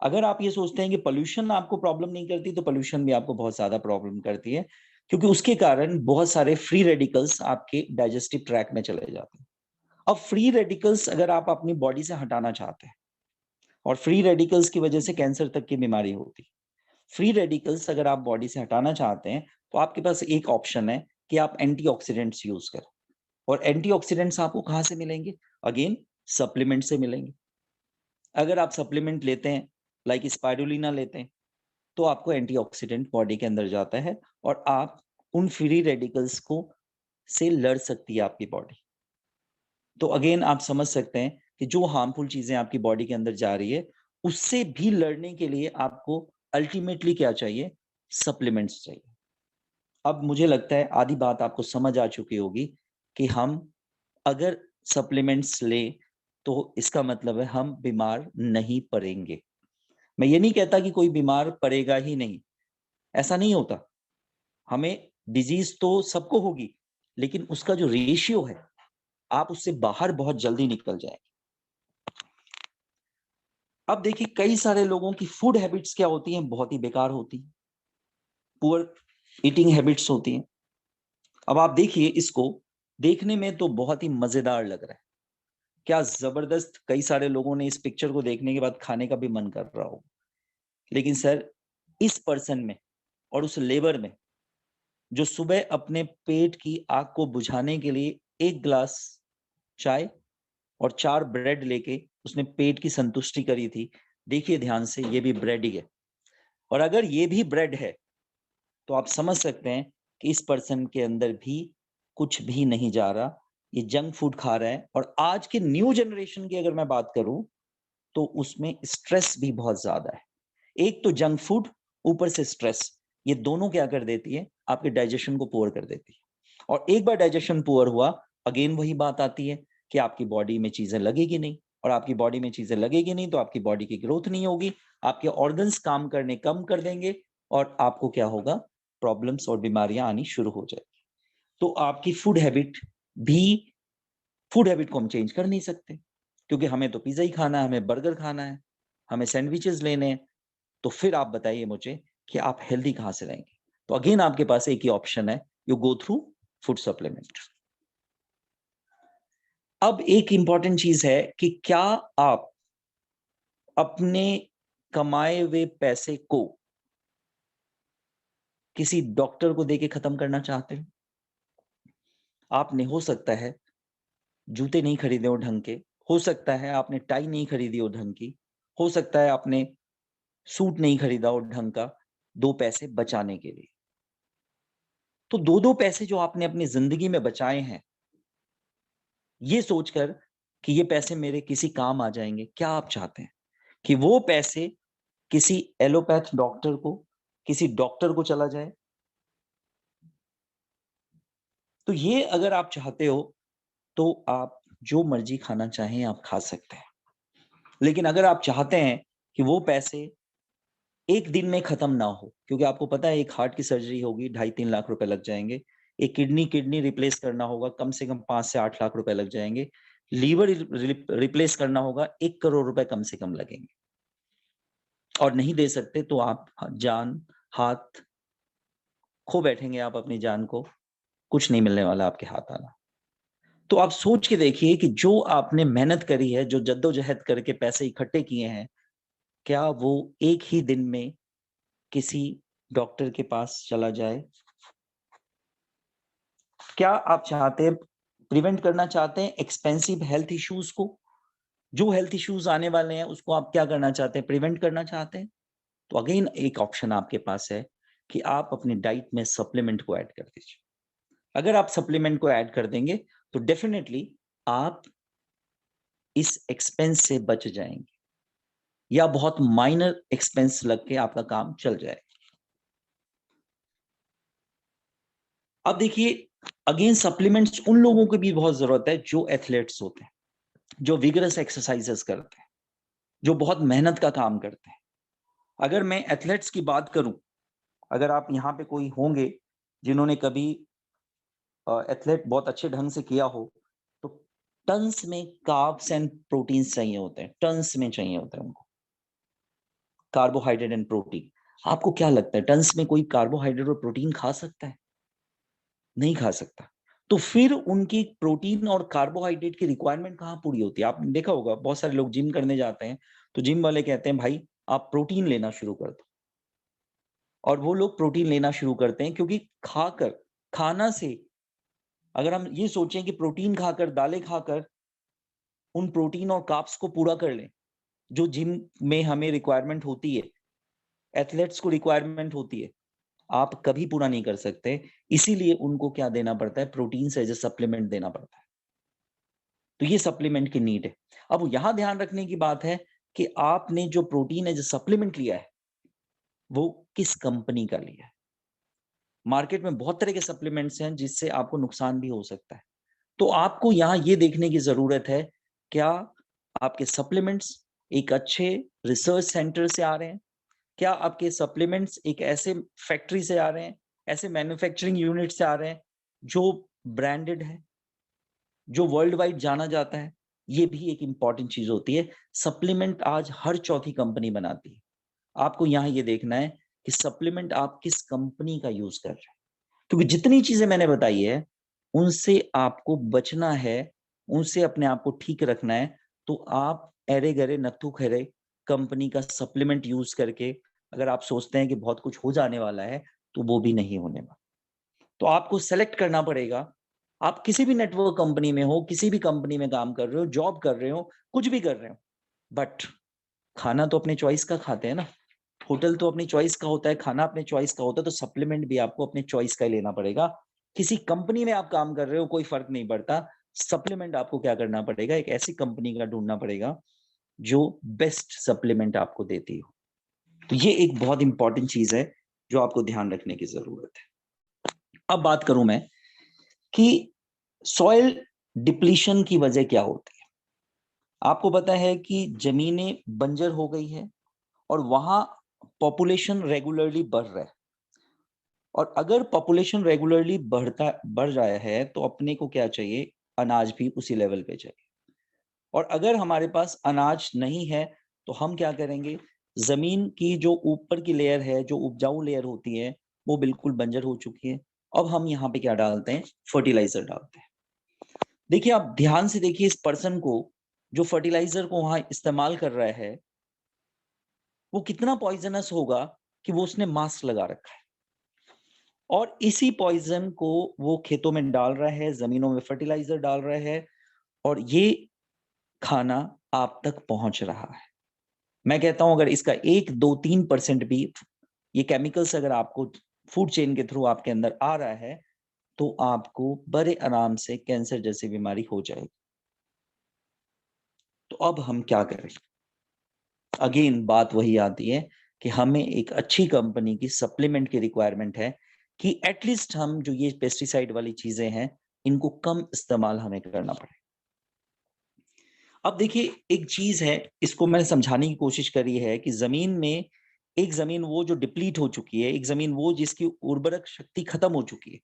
अगर आप ये सोचते हैं कि पोल्यूशन आपको प्रॉब्लम नहीं करती, तो पोल्यूशन भी आपको बहुत ज्यादा प्रॉब्लम करती है, क्योंकि उसके कारण बहुत सारे फ्री रेडिकल्स आपके डाइजेस्टिव ट्रैक में चले जाते हैं। अब फ्री रेडिकल्स अगर आप अपनी बॉडी से हटाना चाहते हैं, और फ्री रेडिकल्स की वजह से कैंसर तक की बीमारी होती है, फ्री रेडिकल्स अगर आप बॉडी से हटाना चाहते हैं तो आपके पास एक ऑप्शन है कि आप एंटीऑक्सीडेंट्स यूज करें। और एंटीऑक्सीडेंट्स आपको कहाँ से मिलेंगे? अगेन, सप्लीमेंट से मिलेंगे। अगर आप सप्लीमेंट लेते हैं, लाइक स्पाइरुलिना लेते हैं, तो आपको एंटीऑक्सीडेंट बॉडी के अंदर जाता है, और आप उन फ्री रेडिकल्स को से लड़ सकती है आपकी बॉडी। तो अगेन आप समझ सकते हैं कि जो हार्मफुल चीजें आपकी बॉडी के अंदर जा रही है, उससे भी लड़ने के लिए आपको अल्टीमेटली क्या चाहिए? सप्लीमेंट्स चाहिए। अब मुझे लगता है आधी बात आपको समझ आ चुकी होगी कि हम अगर सप्लीमेंट्स लें तो इसका मतलब है हम बीमार नहीं पड़ेंगे। मैं ये नहीं कहता कि कोई बीमार पड़ेगा ही नहीं, ऐसा नहीं होता। हमें डिजीज तो सबको होगी, लेकिन उसका जो रेशियो है, आप उससे बाहर बहुत जल्दी निकल जाएंगे। अब देखिए, कई सारे लोगों की फूड हैबिट्स क्या होती हैं? बहुत ही बेकार होती हैं, पुअर ईटिंग हैबिट्स होती हैं। अब आप देखिए, इसको देखने में तो बहुत ही मजेदार लग रहा है, क्या जबरदस्त, कई सारे लोगों ने इस पिक्चर को देखने के बाद खाने का भी मन कर रहा हो। लेकिन सर, इस पर्सन में और उस लेबर में, जो सुबह अपने पेट की आग को बुझाने के लिए एक ग्लास चाय और 4 ब्रेड लेके उसने पेट की संतुष्टि करी थी, देखिए ध्यान से, ये भी ब्रेड ही है। और अगर ये भी ब्रेड है तो आप समझ सकते हैं कि इस पर्सन के अंदर भी कुछ भी नहीं जा रहा, ये जंक फूड खा रहा है। और आज के न्यू जनरेशन की अगर मैं बात करूं तो उसमें स्ट्रेस भी बहुत ज्यादा है। एक तो जंक फूड, ऊपर से स्ट्रेस, ये दोनों क्या कर देती है? आपके डाइजेशन को पुअर कर देती है। और एक बार डाइजेशन पुअर हुआ, अगेन वही बात आती है कि आपकी बॉडी में चीजें लगेगी नहीं, और आपकी बॉडी में चीजें लगेगी नहीं तो आपकी बॉडी की ग्रोथ नहीं होगी, आपके ऑर्गन्स काम करने कम कर देंगे, और आपको क्या होगा? प्रॉब्लम्स और बीमारियां आनी शुरू हो जाएगी। तो आपकी फूड हैबिट को हम चेंज कर नहीं सकते, क्योंकि हमें तो पिज्जा ही खाना है, हमें बर्गर खाना है, हमें सैंडविचेस लेने हैं। तो फिर आप बताइए मुझे कि आप हेल्दी कहाँ से रहेंगे? तो अगेन आपके पास एक ही ऑप्शन है, you go through food supplement. अब एक इंपॉर्टेंट चीज है कि क्या आप अपने कमाए हुए पैसे को किसी डॉक्टर को देके खत्म करना चाहते हो? आपने, हो सकता है, जूते नहीं खरीदे हो ढंग के, हो सकता है आपने टाई नहीं खरीदी हो ढंग की, हो सकता है आपने सूट नहीं खरीदा हो ढंग का, 2 पैसे बचाने के लिए। तो 2-2 पैसे जो आपने अपनी जिंदगी में बचाए हैं, ये सोचकर कि ये पैसे मेरे किसी काम आ जाएंगे, क्या आप चाहते हैं कि वो पैसे किसी एलोपैथ डॉक्टर को, किसी डॉक्टर को चला जाए? तो ये अगर आप चाहते हो तो आप जो मर्जी खाना चाहें आप खा सकते हैं। लेकिन अगर आप चाहते हैं कि वो पैसे एक दिन में खत्म ना हो, क्योंकि आपको पता है एक हार्ट की सर्जरी होगी 2.5-3 लाख रुपए लग जाएंगे, एक किडनी रिप्लेस करना होगा कम से कम 5 से 8 लाख रुपए लग जाएंगे, लीवर रिप्लेस करना होगा 1 करोड़ रुपए कम से कम लगेंगे, और नहीं दे सकते तो आप जान हाथ खो बैठेंगे, आप अपनी जान को, कुछ नहीं मिलने वाला आपके हाथ आना। तो आप सोच के देखिए कि जो आपने मेहनत करी है, जो जद्दोजहद करके पैसे इकट्ठे किए हैं, क्या वो एक ही दिन में किसी डॉक्टर के पास चला जाए? क्या आप चाहते हैं, प्रिवेंट करना चाहते हैं एक्सपेंसिव हेल्थ इश्यूज को? जो हेल्थ इश्यूज आने वाले हैं उसको आप क्या करना चाहते हैं, प्रिवेंट करना चाहते हैं? तो अगेन एक ऑप्शन आपके पास है कि आप अपनी डाइट में सप्लीमेंट को ऐड कर दीजिए। अगर आप सप्लीमेंट को ऐड कर देंगे तो डेफिनेटली आप इस एक्सपेंस से बच जाएंगे, या बहुत माइनर एक्सपेंस लग के आपका काम चल जाए। अब देखिए, अगेन सप्लीमेंट्स उन लोगों की भी बहुत जरूरत है जो एथलेट्स होते हैं, जो विगरस एक्सरसाइजेस करते हैं, जो बहुत मेहनत का काम करते हैं। अगर मैं एथलेट्स की बात करूं, अगर आप यहाँ पे कोई होंगे जिन्होंने कभी एथलेट बहुत अच्छे ढंग से किया हो, तो टन्स में कार्ब्स एंड प्रोटीन्स चाहिए होते हैं, टन्स में चाहिए होते हैं उनको, कार्बोहाइड्रेट एंड प्रोटीन। आपको क्या लगता है टन्स में कोई कार्बोहाइड्रेट और प्रोटीन खा सकता है? नहीं खा सकता। तो फिर उनकी प्रोटीन और कार्बोहाइड्रेट की रिक्वायरमेंट कहाँ पूरी होती है? आपने देखा होगा बहुत सारे लोग जिम करने जाते हैं, तो जिम वाले कहते हैं भाई आप प्रोटीन लेना शुरू कर दो, और वो लोग प्रोटीन लेना शुरू करते हैं क्योंकि खाकर, खाना से, अगर हम ये सोचें कि प्रोटीन खाकर, दालें खाकर उन प्रोटीन और कार्ब्स को पूरा कर लें जो जिम में हमें रिक्वायरमेंट होती है, एथलेट्स को रिक्वायरमेंट होती है, आप कभी पूरा नहीं कर सकते। इसीलिए उनको क्या देना पड़ता है, प्रोटीन से एज ए सप्लीमेंट देना पड़ता है। तो ये सप्लीमेंट की नीड है। अब यहां ध्यान रखने की बात है कि आपने जो प्रोटीन एज ए सप्लीमेंट लिया है वो किस कंपनी का लिया है। मार्केट में बहुत तरह के सप्लीमेंट्स हैं जिससे आपको नुकसान भी हो सकता है। तो आपको यहाँ ये देखने की जरूरत है, क्या आपके सप्लीमेंट्स एक अच्छे रिसर्च सेंटर से आ रहे हैं? क्या आपके सप्लीमेंट्स एक ऐसे फैक्ट्री से आ रहे हैं, ऐसे मैन्युफैक्चरिंग यूनिट से आ रहे हैं जो ब्रांडेड है, जो वर्ल्ड वाइड जाना जाता है? ये भी एक इंपॉर्टेंट चीज होती है। सप्लीमेंट आज हर चौथी कंपनी बनाती है। आपको यहाँ ये देखना है कि सप्लीमेंट आप किस कंपनी का यूज कर रहे हैं, क्योंकि जितनी चीजें मैंने बताई है उनसे आपको बचना है, उनसे अपने आप को ठीक रखना है। तो आप एरे गरे नत्थु खरे कंपनी का सप्लीमेंट यूज करके अगर आप सोचते हैं कि बहुत कुछ हो जाने वाला है, तो वो भी नहीं होने वाला। तो आपको सेलेक्ट करना पड़ेगा। आप किसी भी नेटवर्क कंपनी में हो, किसी भी कंपनी में काम कर रहे हो, जॉब कर रहे हो, कुछ भी कर रहे हो, बट खाना तो अपने चॉइस का खाते हैं ना। होटल तो अपनी चॉइस का होता है, खाना अपने चॉइस का होता है, तो सप्लीमेंट भी आपको अपने चॉइस का ही लेना पड़ेगा। किसी कंपनी में आप काम कर रहे हो, कोई फर्क नहीं पड़ता। सप्लीमेंट आपको क्या करना पड़ेगा, एक ऐसी कंपनी का ढूंढना पड़ेगा जो बेस्ट सप्लीमेंट आपको देती हो। तो ये एक बहुत इंपॉर्टेंट चीज है जो आपको ध्यान रखने की जरूरत है। अब बात करूं मैं कि सॉइल डिप्लीशन की वजह क्या होती है। आपको पता है कि जमीनें बंजर हो गई है और वहां पॉपुलेशन रेगुलरली बढ़ रहा है, और अगर पॉपुलेशन रेगुलरली बढ़ रहा है तो अपने को क्या चाहिए, अनाज भी उसी लेवल पे चाहिए। और अगर हमारे पास अनाज नहीं है तो हम क्या करेंगे, जमीन की जो ऊपर की लेयर है, जो उपजाऊ लेयर होती है, वो बिल्कुल बंजर हो चुकी है। अब हम यहाँ पे क्या डालते हैं, फर्टिलाइजर डालते हैं। देखिए, आप ध्यान से देखिए इस पर्सन को, जो फर्टिलाइजर को वहां इस्तेमाल कर रहा है, वो कितना पॉइजनस होगा कि वो उसने मास्क लगा रखा है, और इसी पॉइजन को वो खेतों में डाल रहा है, जमीनों में फर्टिलाइजर डाल रहा है, और ये खाना आप तक पहुंच रहा है। मैं कहता हूं अगर इसका 1, 2, 3% भी ये केमिकल्स अगर आपको फूड चेन के थ्रू आपके अंदर आ रहा है, तो आपको बड़े आराम से कैंसर जैसी बीमारी हो जाएगी। तो अब हम क्या करें? अगेन बात वही आती है कि हमें एक अच्छी कंपनी की सप्लीमेंट की रिक्वायरमेंट है कि एटलीस्ट हम जो ये पेस्टिसाइड वाली चीजें हैं इनको कम इस्तेमाल हमें करना पड़े। अब देखिए, एक चीज है, इसको मैंने समझाने की कोशिश करी है कि जमीन में एक जमीन वो जो डिप्लीट हो चुकी है, एक जमीन वो जिसकी उर्वरक शक्ति खत्म हो चुकी है।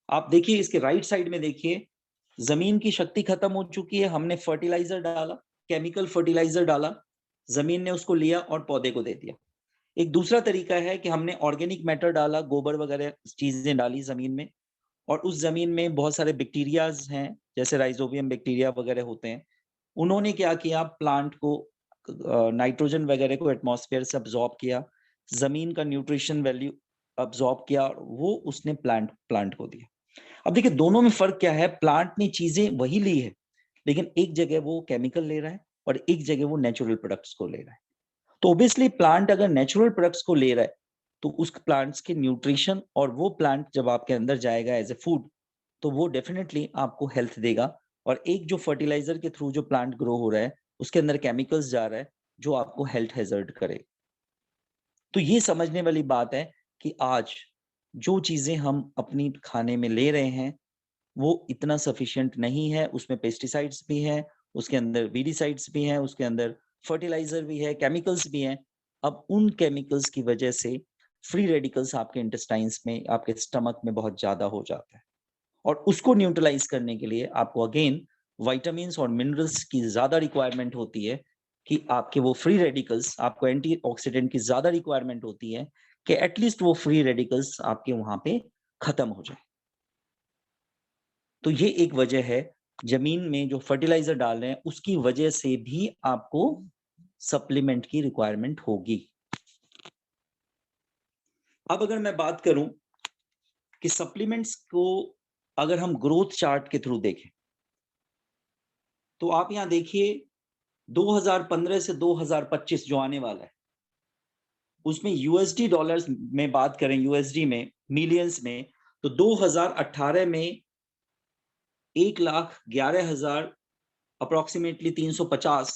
आप देखिए इसके राइट साइड में देखिए, जमीन की शक्ति खत्म हो चुकी है, हमने फर्टिलाइजर डाला, केमिकल फर्टिलाइजर डाला, जमीन ने उसको लिया और पौधे को दे दिया। एक दूसरा तरीका है कि हमने ऑर्गेनिक मैटर डाला, गोबर वगैरह चीजें डाली जमीन में, और उस जमीन में बहुत सारे बैक्टीरियाज हैं, जैसे राइजोबियम बैक्टीरिया वगैरह होते हैं। उन्होंने क्या किया, प्लांट को नाइट्रोजन वगैरह को एटमॉस्फेयर से अब्सॉर्ब किया, जमीन का न्यूट्रिशन वैल्यू अब्सॉर्ब किया, और वो उसने प्लांट को दिया। अब देखिए दोनों में फर्क क्या है, प्लांट ने चीजें वही ली है, लेकिन एक जगह वो केमिकल ले रहा है और एक जगह वो नेचुरल प्रोडक्ट्स को ले रहा है। तो ऑब्वियसली प्लांट अगर नेचुरल प्रोडक्ट्स को ले रहा है, तो उस प्लांट्स के न्यूट्रिशन, और वो प्लांट जब आपके अंदर जाएगा एज ए फूड, तो वो डेफिनेटली आपको हेल्थ देगा। और एक जो फर्टिलाइजर के थ्रू जो प्लांट ग्रो हो रहा है, उसके अंदर केमिकल्स जा रहा है जो आपको हेल्थ हैजर्ड करे। तो ये समझने वाली बात है कि आज जो चीजें हम अपनी खाने में ले रहे हैं वो इतना सफिशिएंट नहीं है, उसमें पेस्टिसाइड्स भी हैं, उसके अंदर वीडिसाइड्स भी हैं, उसके अंदर फर्टिलाइजर भी है, केमिकल्स भी हैं। अब उन केमिकल्स की वजह से फ्री रेडिकल्स आपके इंटेस्टाइन्स में, आपके स्टमक में बहुत ज्यादा हो जाता है, और उसको न्यूट्रलाइज करने के लिए आपको अगेन विटामिन्स और मिनरल्स की ज्यादा रिक्वायरमेंट होती है, कि आपके वो फ्री रेडिकल्स, आपको एंटीऑक्सीडेंट की ज्यादा रिक्वायरमेंट होती है कि एटलीस्ट वो फ्री रेडिकल्स आपके वहां पे खत्म हो जाए। तो ये एक वजह है, जमीन में जो फर्टिलाइजर डाल रहे हैं उसकी वजह से भी आपको सप्लीमेंट की रिक्वायरमेंट होगी। अब अगर मैं बात करूं कि सप्लीमेंट्स को अगर हम ग्रोथ चार्ट के थ्रू देखें, तो आप यहां देखिए 2015 से 2025 जो आने वाला है, उसमें यूएसडी डॉलर्स में बात करें, यूएसडी में मिलियंस में, तो 2018 में 1,11,000 अप्रोक्सीमेटली 350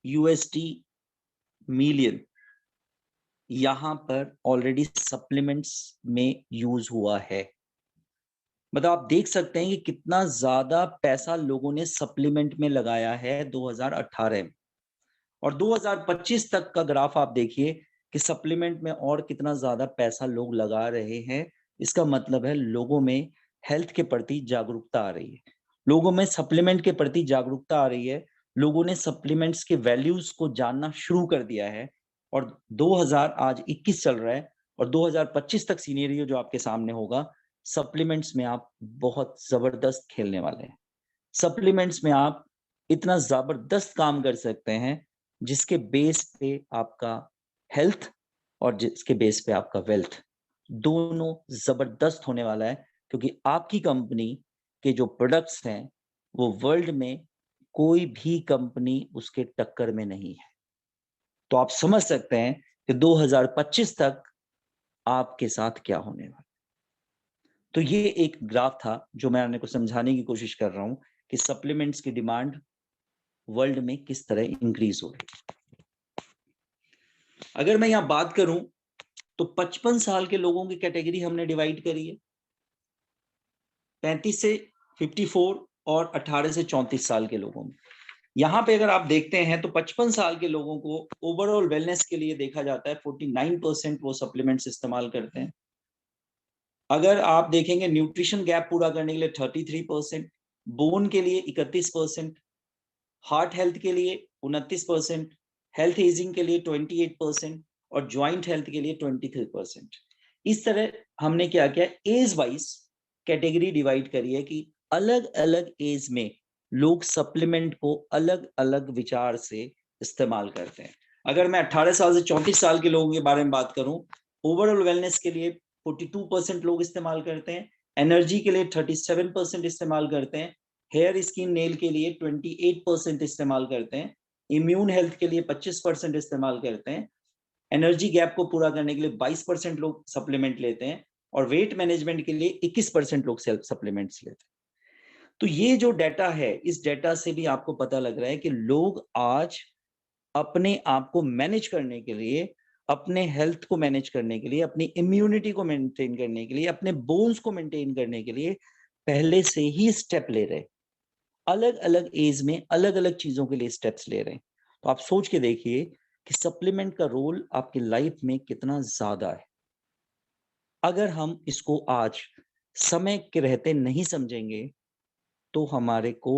यूएसडी मिलियन यहां पर ऑलरेडी सप्लीमेंट्स में यूज हुआ है। मतलब आप देख सकते हैं कि कितना ज्यादा पैसा लोगों ने सप्लीमेंट में लगाया है 2018 में, और 2025 तक का ग्राफ आप देखिए कि सप्लीमेंट में और कितना ज्यादा पैसा लोग लगा रहे हैं। इसका मतलब है लोगों में हेल्थ के प्रति जागरूकता आ रही है, लोगों में सप्लीमेंट के प्रति जागरूकता आ रही है, लोगों ने सप्लीमेंट्स के वैल्यूज को जानना शुरू कर दिया है। और 2000 आज 21 चल रहा है, और 2025 तक सीनेरियो जो आपके सामने होगा, सप्लीमेंट्स में आप बहुत जबरदस्त खेलने वाले हैं। सप्लीमेंट्स में आप इतना जबरदस्त काम कर सकते हैं जिसके बेस पे आपका हेल्थ और जिसके बेस पे आपका वेल्थ दोनों जबरदस्त होने वाला है, क्योंकि आपकी कंपनी के जो प्रोडक्ट्स हैं वो वर्ल्ड में कोई भी कंपनी उसके टक्कर में नहीं है। तो आप समझ सकते हैं कि 2025 तक आपके साथ क्या होने वाला है। तो ये एक ग्राफ था जो मैं आपको समझाने की कोशिश कर रहा हूं कि सप्लीमेंट्स की डिमांड वर्ल्ड में किस तरह इंक्रीज हो रही है। अगर मैं यहां बात करूं तो 55 साल के लोगों की कैटेगरी हमने डिवाइड करी है, 35 से 54 और 18 से 34 साल के लोगों में। यहाँ पे अगर आप देखते हैं तो 55 साल के लोगों को ओवरऑल वेलनेस के लिए देखा जाता है 49% वो सप्लीमेंट्स इस्तेमाल करते हैं। अगर आप देखेंगे न्यूट्रिशन गैप पूरा करने के लिए 33%, बोन के लिए 31%, हार्ट हेल्थ के लिए 29%, हेल्थ एजिंग के लिए 28% और ज्वाइंट हेल्थ के लिए 23%। इस तरह हमने क्या किया, एज वाइज कैटेगरी डिवाइड करी है कि अलग अलग एज में लोग सप्लीमेंट को अलग अलग विचार से इस्तेमाल करते हैं। अगर मैं 18 साल से 34 साल के लोगों के बारे में बात करूं, ओवरऑल वेलनेस के लिए 42% लोग इस्तेमाल करते हैं, एनर्जी के लिए 37% इस्तेमाल करते हैं, हेयर स्किन नेल के लिए 28% इस्तेमाल करते हैं, इम्यून हेल्थ के लिए 25% इस्तेमाल करते हैं, एनर्जी गैप को पूरा करने के लिए 22% लोग सप्लीमेंट लेते हैं, और वेट मैनेजमेंट के लिए 21% लोग सेल्फ सप्लीमेंट्स लेते हैं। तो ये जो डाटा है, इस डाटा से भी आपको पता लग रहा है कि लोग आज अपने आप को मैनेज करने के लिए, अपने हेल्थ को मैनेज करने के लिए, अपनी इम्यूनिटी को मेंटेन करने के लिए, अपने बोन्स को मेंटेन करने के लिए पहले से ही स्टेप ले रहे हैं। अलग अलग एज में अलग अलग चीजों के लिए स्टेप्स ले रहे हैं। तो आप सोच के देखिए कि सप्लीमेंट का रोल आपकी लाइफ में कितना ज्यादा है। अगर हम इसको आज समय के रहते नहीं समझेंगे तो हमारे को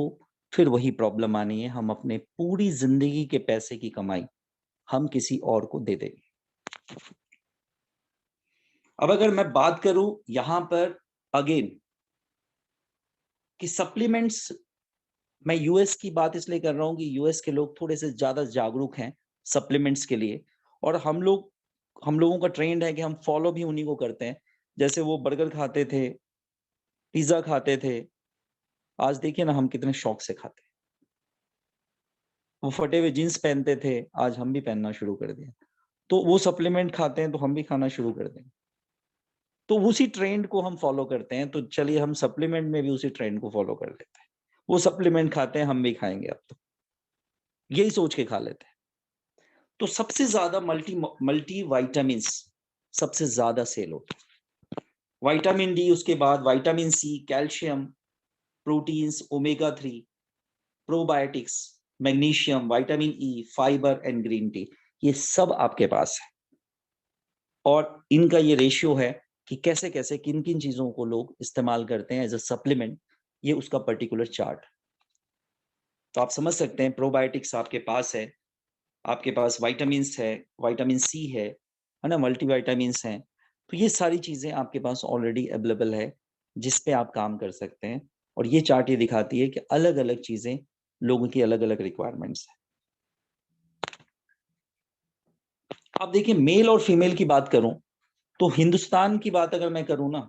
फिर वही प्रॉब्लम आनी है, हम अपने पूरी जिंदगी के पैसे की कमाई हम किसी और को दे देंगे। अब अगर मैं बात करूं यहां पर अगेन कि सप्लीमेंट्स, मैं यूएस की बात इसलिए कर रहा हूं कि यूएस के लोग थोड़े से ज्यादा जागरूक हैं सप्लीमेंट्स के लिए, और हम लोगों का ट्रेंड है कि हम फॉलो भी उन्हीं को करते हैं। जैसे वो बर्गर खाते थे, पिज्जा खाते थे, आज देखिए ना हम कितने शौक से खाते हैं। वो फटे हुए जीन्स पहनते थे, आज हम भी पहनना शुरू कर दिया। तो वो सप्लीमेंट खाते हैं तो हम भी खाना शुरू कर दें। तो उसी ट्रेंड को हम फॉलो करते हैं, तो चलिए हम सप्लीमेंट में भी उसी ट्रेंड को फॉलो कर लेते हैं। वो सप्लीमेंट खाते हैं, हम भी खाएंगे अब तो, यही सोच के खा लेते हैं। तो सबसे ज्यादा मल्टी वाइटामिन सबसे ज्यादा सेल होते हैं। विटामिन डी, उसके बाद vitamin C, calcium, proteins, omega 3, probiotics, magnesium, vitamin E, fiber and green tea, ये सब आपके पास है। और इनका ये रेशियो है कि कैसे कैसे किन किन चीजों को लोग इस्तेमाल करते हैं एज अ सप्लीमेंट, ये उसका पर्टिकुलर चार्ट। तो आप समझ सकते हैं प्रोबायोटिक्स आपके पास है, आपके पास विटामिन है, विटामिन सी है ना, मल्टीविटामिन्स हैं। तो ये सारी चीजें आपके पास ऑलरेडी अवेलेबल है जिस पे आप काम कर सकते हैं। और ये चार्ट ये दिखाती है कि अलग अलग चीजें लोगों की अलग अलग रिक्वायरमेंट्स है। अब देखिए मेल और फीमेल की बात करूं तो हिंदुस्तान की बात अगर मैं करूं ना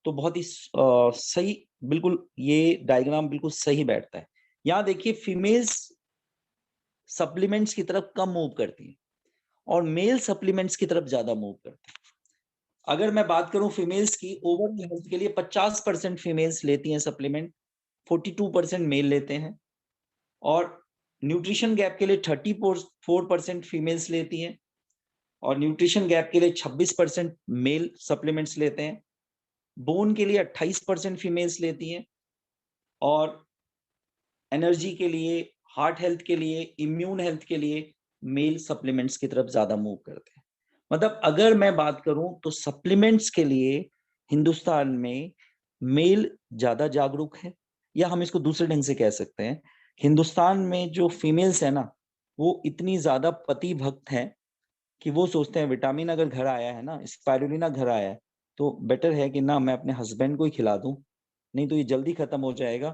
तो बहुत ही सही, बिल्कुल ये डायग्राम बिल्कुल सही बैठता है। यहाँ देखिए फीमेल्स सप्लीमेंट्स की तरफ कम मूव करती है और मेल सप्लीमेंट्स की तरफ ज्यादा मूव करते हैं। अगर मैं बात करूं फीमेल्स की, ओवरऑल हेल्थ के लिए 50% फीमेल्स लेती हैं सप्लीमेंट, 42% मेल लेते हैं। और न्यूट्रिशन गैप के लिए 34% फीमेल्स लेती हैं और न्यूट्रिशन गैप के लिए 26% मेल सप्लीमेंट्स लेते हैं। बोन के लिए 28% फीमेल्स लेती हैं और एनर्जी के लिए, हार्ट हेल्थ के लिए, इम्यून हेल्थ के लिए मेल सप्लीमेंट्स की तरफ ज्यादा मूव करते हैं। मतलब अगर मैं बात करूं तो सप्लीमेंट्स के लिए हिंदुस्तान में मेल ज्यादा जागरूक है, या हम इसको दूसरे ढंग से कह सकते हैं, हिंदुस्तान में जो फीमेल्स है ना वो इतनी ज्यादा पति भक्त हैं कि वो सोचते हैं विटामिन अगर घर आया है ना, स्पाइरुलिना घर आया है, तो बेटर है कि ना मैं अपने हस्बैंड को ही खिला दूं, नहीं तो ये जल्दी खत्म हो जाएगा,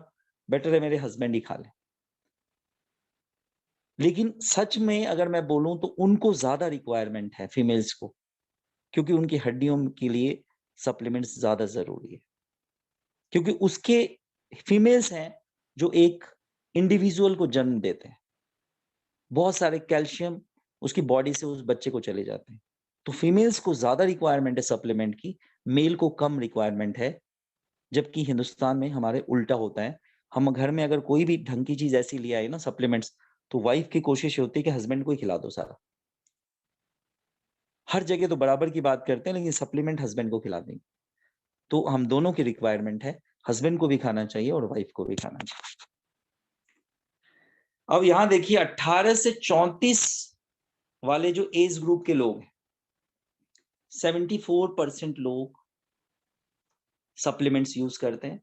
बेटर है मेरे हस्बैंड ही खा ले। लेकिन सच में अगर मैं बोलूं तो उनको ज्यादा रिक्वायरमेंट है फीमेल्स को, क्योंकि उनकी हड्डियों के लिए सप्लीमेंट्स ज्यादा जरूरी है। क्योंकि उसके फीमेल्स हैं जो एक इंडिविजुअल को जन्म देते हैं, बहुत सारे कैल्शियम उसकी बॉडी से उस बच्चे को चले जाते हैं। तो फीमेल्स को ज्यादा रिक्वायरमेंट है सप्लीमेंट की, मेल को कम रिक्वायरमेंट है। जबकि हिंदुस्तान में हमारे उल्टा होता है, हम घर में अगर कोई भी ढंग की चीज ऐसी ले आए ना सप्लीमेंट्स, तो वाइफ की कोशिश होती है कि हस्बैंड को ही खिला दो सारा। हर जगह तो बराबर की बात करते हैं लेकिन सप्लीमेंट हस्बैंड को खिला देंगे। तो हम दोनों की रिक्वायरमेंट है, हस्बैंड को भी खाना चाहिए और वाइफ को भी खाना चाहिए। अब यहां देखिए 18 से 34 वाले जो एज ग्रुप के लोग हैं, 74% लोग सप्लीमेंट्स यूज करते हैं।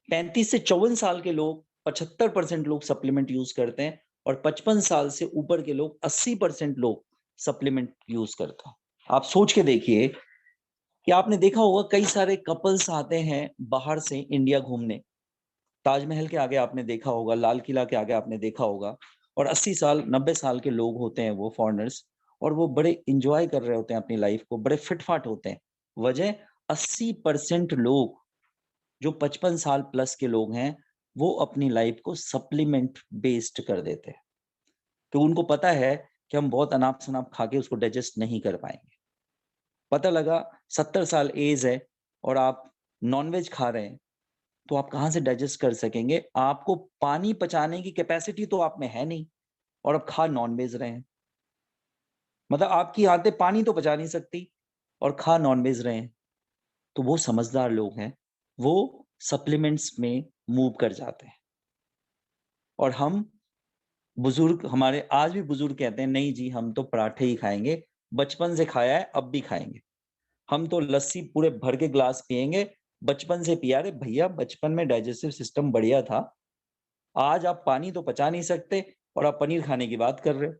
35 से 54 साल के लोग 75% लोग सप्लीमेंट यूज करते हैं और 55 साल से ऊपर के लोग 80% लोग सप्लीमेंट यूज करते हैं। आप सोच के देखिए कि आपने देखा होगा कई सारे कपल्स आते हैं बाहर से इंडिया घूमने, ताजमहल के आगे आपने देखा होगा, लाल किला के आगे आपने देखा होगा, और 80 साल 90 साल के लोग होते हैं वो फॉरेनर्स, और वो बड़े इंजॉय कर रहे होते हैं अपनी लाइफ को, बड़े फिटफाट होते हैं। वजह 80% लोग जो 55 साल प्लस के लोग हैं वो अपनी लाइफ को सप्लीमेंट बेस्ड कर देते हैं, तो उनको पता है कि हम बहुत अनाप शनाप खा के उसको डाइजेस्ट नहीं कर पाएंगे। पता लगा 70 साल एज है और आप नॉनवेज खा रहे हैं, तो आप कहाँ से डाइजेस्ट कर सकेंगे? आपको पानी पचाने की कैपेसिटी तो आप में है नहीं और आप खा नॉनवेज रहे हैं। मतलब आपकी आंतें पानी तो पचा नहीं सकती और खा नॉनवेज रहे हैं। तो वो समझदार लोग हैं, वो सप्लीमेंट्स में मूव कर जाते हैं। और हम बुजुर्ग हमारे आज भी बुजुर्ग कहते हैं नहीं जी हम तो पराठे ही खाएंगे, बचपन से खाया है अब भी खाएंगे। हम तो लस्सी पूरे भर के ग्लास पिएंगे, बचपन से पिया। अरे भैया बचपन में डाइजेस्टिव सिस्टम बढ़िया था, आज आप पानी तो पचा नहीं सकते और आप पनीर खाने की बात कर रहे हो।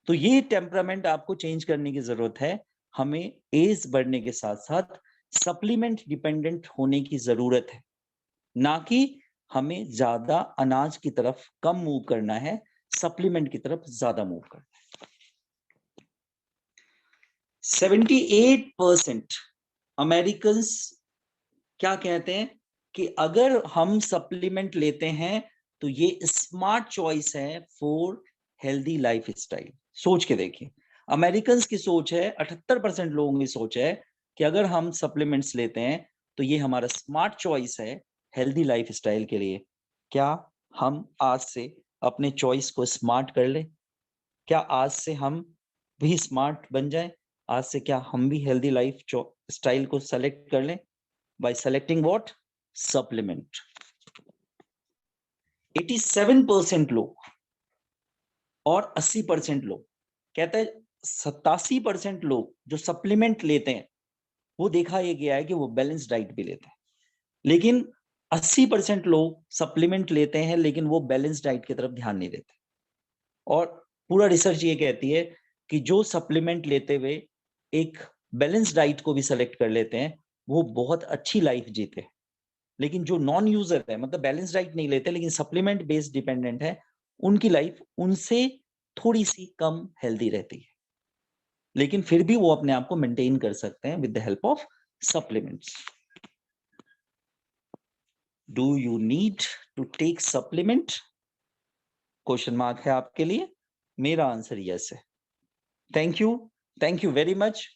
तो ये टेम्परामेंट आपको चेंज करने की जरूरत है। हमें एज बढ़ने के साथ साथ सप्लीमेंट डिपेंडेंट होने की जरूरत है, ना कि हमें ज्यादा अनाज की तरफ कम मूव करना है, सप्लीमेंट की तरफ ज्यादा मूव करना है। 78% अमेरिकन क्या कहते हैं कि अगर हम सप्लीमेंट लेते हैं तो ये स्मार्ट चॉइस है फॉर हेल्दी लाइफ स्टाइल। सोच के देखिए, अमेरिकन की सोच है, 78% लोगों की सोच है कि अगर हम सप्लीमेंट्स लेते हैं तो ये हमारा स्मार्ट चॉइस है हेल्दी लाइफ स्टाइल के लिए। क्या हम आज से अपने चॉइस को स्मार्ट कर लें? क्या आज से हम भी स्मार्ट बन जाएं? आज से क्या हम भी हेल्दी लाइफ स्टाइल को सेलेक्ट कर लें by selecting what? Supplement. 87% लोग और 80% लोग कहते हैं, 87% लोग जो सप्लीमेंट लेते हैं वो देखा ये गया है कि वो बैलेंस डाइट भी लेते हैं, लेकिन 80% लोग सप्लीमेंट लेते हैं लेकिन वो बैलेंस डाइट की तरफ ध्यान नहीं देते। और पूरा रिसर्च ये कहती है कि जो सप्लीमेंट लेते हुए एक बैलेंस डाइट को भी सेलेक्ट कर लेते हैं वो बहुत अच्छी लाइफ जीते हैं। लेकिन जो नॉन यूजर है, मतलब बैलेंस डाइट नहीं लेते लेकिन सप्लीमेंट बेस्ड डिपेंडेंट है, उनकी लाइफ उनसे थोड़ी सी कम हेल्दी रहती है, लेकिन फिर भी वो अपने आप को मेंटेन कर सकते हैं with the help of supplements. Do you need to take supplement? Question mark है आपके लिए। मेरा आंसर यस है। Thank you very much.